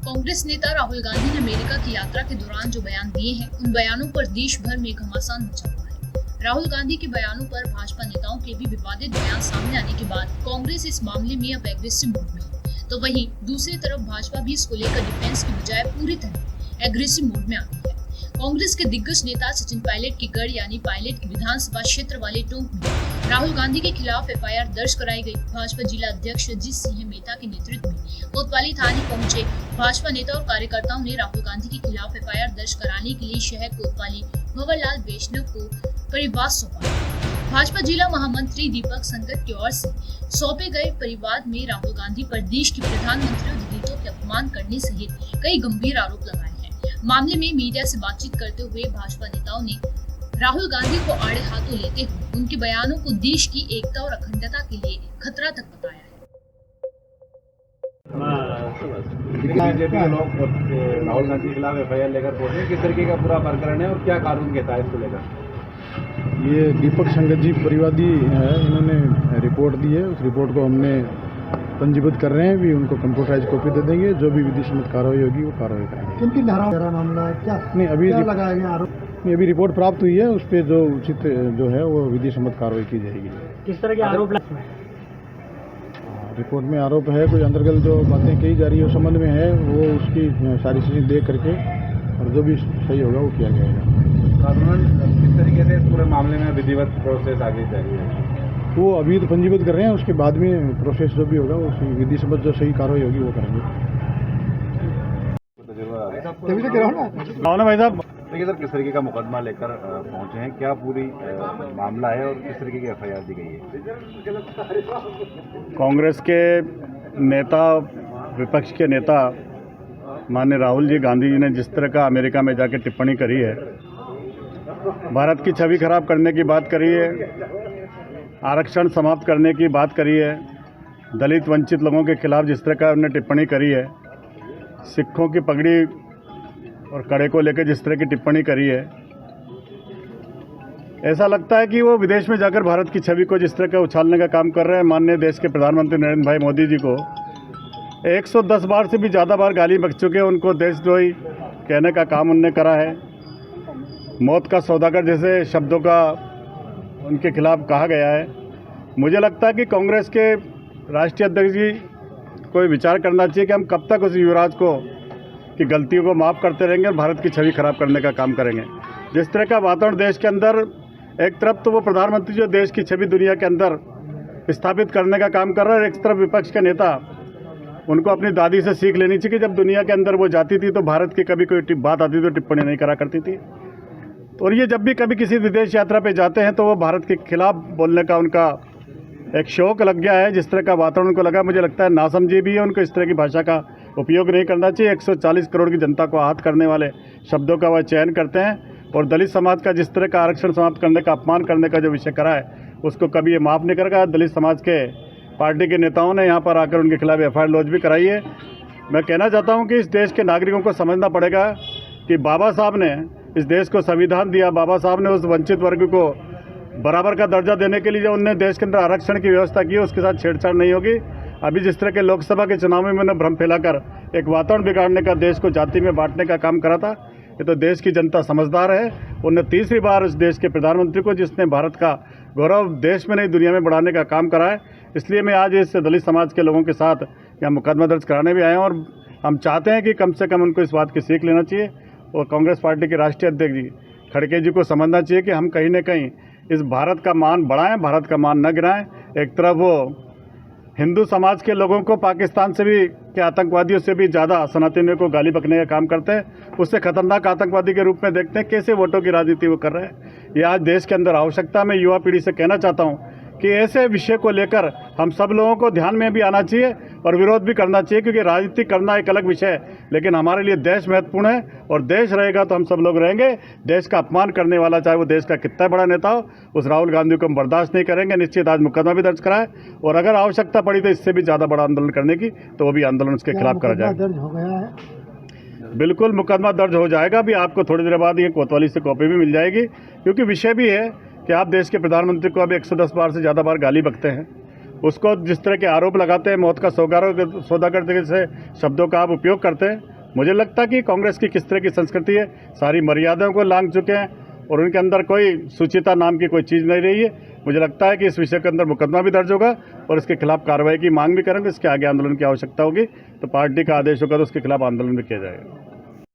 कांग्रेस नेता राहुल गांधी ने अमेरिका की यात्रा के दौरान जो बयान दिए हैं, उन बयानों पर देश भर में घमासान मचा हुआ है। राहुल गांधी के बयानों पर भाजपा नेताओं के भी विवादित बयान सामने आने के बाद कांग्रेस इस मामले में अब एग्रेसिव मोड में है, तो वहीं दूसरी तरफ भाजपा भी इसको लेकर डिफेंस की बजाय पूरी तरह एग्रेसिव मोड में आ गई है। कांग्रेस के दिग्गज नेता सचिन पायलट की गढ़ यानी पायलट के विधानसभा क्षेत्र वाले टोंक में राहुल गांधी के खिलाफ एफआईआर दर्ज कराई गई। भाजपा जिला अध्यक्ष अजीत सिंह मेहता के नेतृत्व में कोतवाली थाने पहुंचे भाजपा नेता और कार्यकर्ताओं ने राहुल गांधी के खिलाफ एफआईआर दर्ज कराने के लिए शहर कोतवाली भंवर लाल वैष्णव को परिवाद सौंपा। भाजपा जिला महामंत्री दीपक संगत की ओर से सौंपे गए परिवाद में राहुल गांधी पर देश के प्रधानमंत्री और दलितों के अपमान करने सहित कई गंभीर आरोप लगाए हैं। मामले में मीडिया से बातचीत करते हुए भाजपा नेताओं ने राहुल गांधी को आड़े हाथों लेते हुए उनके बयानों को देश की एकता और अखंडता के लिए खतरा तक बताया है। बीजेपी के लोग राहुल गांधी के खिलाफ एफआईआर लेकर पहुंचे हैं, किस तरीके का पूरा प्रकरण है और क्या कानून कहता है इसको लेकर? ये दीपक संगत जी परिवादी है, इन्होंने रिपोर्ट दी है। उस रिपोर्ट को हमने पंजीबद्ध कर रहे हैं, भी उनको कंप्यूटराइज कॉपी दे देंगे। जो भी विधि सम्मत कार्रवाई होगी वो कार्रवाई करेंगे। किन किन धाराओं का मामला है, क्या नहीं अभी लगाया गया आरोप? नहीं, अभी रिपोर्ट प्राप्त हुई है, उस पर जो उचित जो है वो विधि सम्मत कार्रवाई की जाएगी। किस तरह के आरोप लगे? रिपोर्ट में आरोप है, कुछ अंतर्गत जो बातें कही जा रही है उस संबंध में है, वो उसकी सारी चीज़ें देख करके और जो भी सही होगा वो किया जाएगा। कानून किस तरीके से इस पूरे मामले में विधिवत प्रोसेस आगे जाएगी? वो अभी तो पंजीबद्ध कर रहे हैं, उसके बाद में प्रोसेस जो भी होगा वो विधि सम्मत जो सही कार्रवाई होगी वो करेंगे। भाई साहब देखिए सर, किस तरीके का मुकदमा लेकर पहुंचे हैं, क्या पूरी मामला है और किस तरीके की एफआईआर दी गई है? कांग्रेस के नेता, विपक्ष के नेता माननीय राहुल जी गांधी जी ने जिस तरह का अमेरिका में जाकर टिप्पणी करी है, भारत की छवि खराब करने की बात करी है, आरक्षण समाप्त करने की बात करी है, दलित वंचित लोगों के खिलाफ जिस तरह का उन्होंने टिप्पणी करी है, सिखों की पगड़ी और कड़े को लेकर जिस तरह की टिप्पणी करी है, ऐसा लगता है कि वो विदेश में जाकर भारत की छवि को जिस तरह का उछालने का काम कर रहे हैं। माननीय देश के प्रधानमंत्री नरेंद्र भाई मोदी जी को 110 बार से भी ज़्यादा बार गाली बक चुके हैं, उनको देशद्रोही कहने का काम उनने करा है। मौत का सौदागर जैसे शब्दों का उनके खिलाफ कहा गया है। मुझे लगता है कि कांग्रेस के राष्ट्रीय अध्यक्ष जी को विचार करना चाहिए कि हम कब तक उस युवराज को की गलतियों को माफ़ करते रहेंगे और भारत की छवि खराब करने का काम करेंगे। जिस तरह का वातावरण देश के अंदर, एक तरफ तो वो प्रधानमंत्री जो देश की छवि दुनिया के अंदर स्थापित करने का काम कर रहा है, एक तरफ विपक्ष के नेता, उनको अपनी दादी से सीख लेनी चाहिए कि जब दुनिया के अंदर वो जाती थी तो भारत की कभी कोई बात आती तो टिप्पणी नहीं करा करती थी। और ये जब भी कभी किसी विदेश यात्रा पे जाते हैं तो वो भारत के खिलाफ बोलने का उनका एक शौक लग गया है। जिस तरह का वातावरण उनको लगा, मुझे लगता है नासमझी भी है, उनको इस तरह की भाषा का उपयोग नहीं करना चाहिए। 140 करोड़ की जनता को आहत करने वाले शब्दों का वह चयन करते हैं और दलित समाज का जिस तरह का आरक्षण समाप्त करने का, अपमान करने का जो विषय करा है, उसको कभी ये माफ़ नहीं करेगा। दलित समाज के पार्टी के नेताओं ने यहाँ पर आकर उनके खिलाफ एफआईआर लॉन्च भी कराई है। मैं कहना चाहता हूँ कि इस देश के नागरिकों को समझना पड़ेगा कि बाबा साहब ने इस देश को संविधान दिया, बाबा साहब ने उस वंचित वर्ग को बराबर का दर्जा देने के लिए जो उन्होंने देश के अंदर आरक्षण की व्यवस्था की, उसके साथ छेड़छाड़ नहीं होगी। अभी जिस तरह के लोकसभा के चुनाव में उन्होंने भ्रम फैलाकर एक वातावरण बिगाड़ने का, देश को जाति में बांटने का काम करा था, ये तो देश की जनता समझदार है। उन्होंने तीसरी बार इस देश के प्रधानमंत्री को, जिसने भारत का गौरव देश में नहीं दुनिया में बढ़ाने का काम करा है, इसलिए मैं आज इस दलित समाज के लोगों के साथ यहाँ मुकदमा दर्ज कराने भी आए हैं। और हम चाहते हैं कि कम से कम उनको इस बात की सीख लेना चाहिए और कांग्रेस पार्टी के राष्ट्रीय अध्यक्ष जी खड़गे जी को समझना चाहिए कि हम कहीं न कहीं इस भारत का मान बढ़ाएं, भारत का मान न गिराएं। एक तरफ वो हिंदू समाज के लोगों को पाकिस्तान से भी के आतंकवादियों से भी ज़्यादा सनातनियों को गाली बकने का काम करते हैं, उससे खतरनाक आतंकवादी के रूप में देखते हैं। कैसे वोटों की राजनीति वो कर रहे हैं, ये आज देश के अंदर आवश्यकता। मैं युवा पीढ़ी से कहना चाहता हूँ कि ऐसे विषय को लेकर हम सब लोगों को ध्यान में भी आना चाहिए और विरोध भी करना चाहिए, क्योंकि राजनीति करना एक अलग विषय है, लेकिन हमारे लिए देश महत्वपूर्ण है और देश रहेगा तो हम सब लोग रहेंगे। देश का अपमान करने वाला, चाहे वो देश का कितना बड़ा नेता हो, उस राहुल गांधी को हम बर्दाश्त नहीं करेंगे। निश्चित आज मुकदमा भी दर्ज कराए और अगर आवश्यकता पड़ी तो इससे भी ज़्यादा बड़ा आंदोलन करने की, तो वो भी आंदोलन उसके खिलाफ करा जाए। दर्ज हो गया है? बिल्कुल मुकदमा दर्ज हो जाएगा। अभी आपको थोड़ी देर बाद ये कोतवाली से कॉपी भी मिल जाएगी, क्योंकि विषय भी है कि आप देश के प्रधानमंत्री को अब 110 बार से ज़्यादा बार गाली बकते हैं, उसको जिस तरह के आरोप लगाते हैं, मौत का सौदागर जैसे शब्दों का आप उपयोग करते हैं, मुझे लगता है कि कांग्रेस की किस तरह की संस्कृति है, सारी मर्यादाओं को लांघ चुके हैं और उनके अंदर कोई सुचिता नाम की कोई चीज़ नहीं रही है। मुझे लगता है कि इस विषय के अंदर मुकदमा भी दर्ज होगा और इसके खिलाफ कार्रवाई की मांग भी करेंगे। इसके आगे आंदोलन की आवश्यकता होगी तो पार्टी का आदेश होगा तो उसके खिलाफ आंदोलन भी किया जाएगा।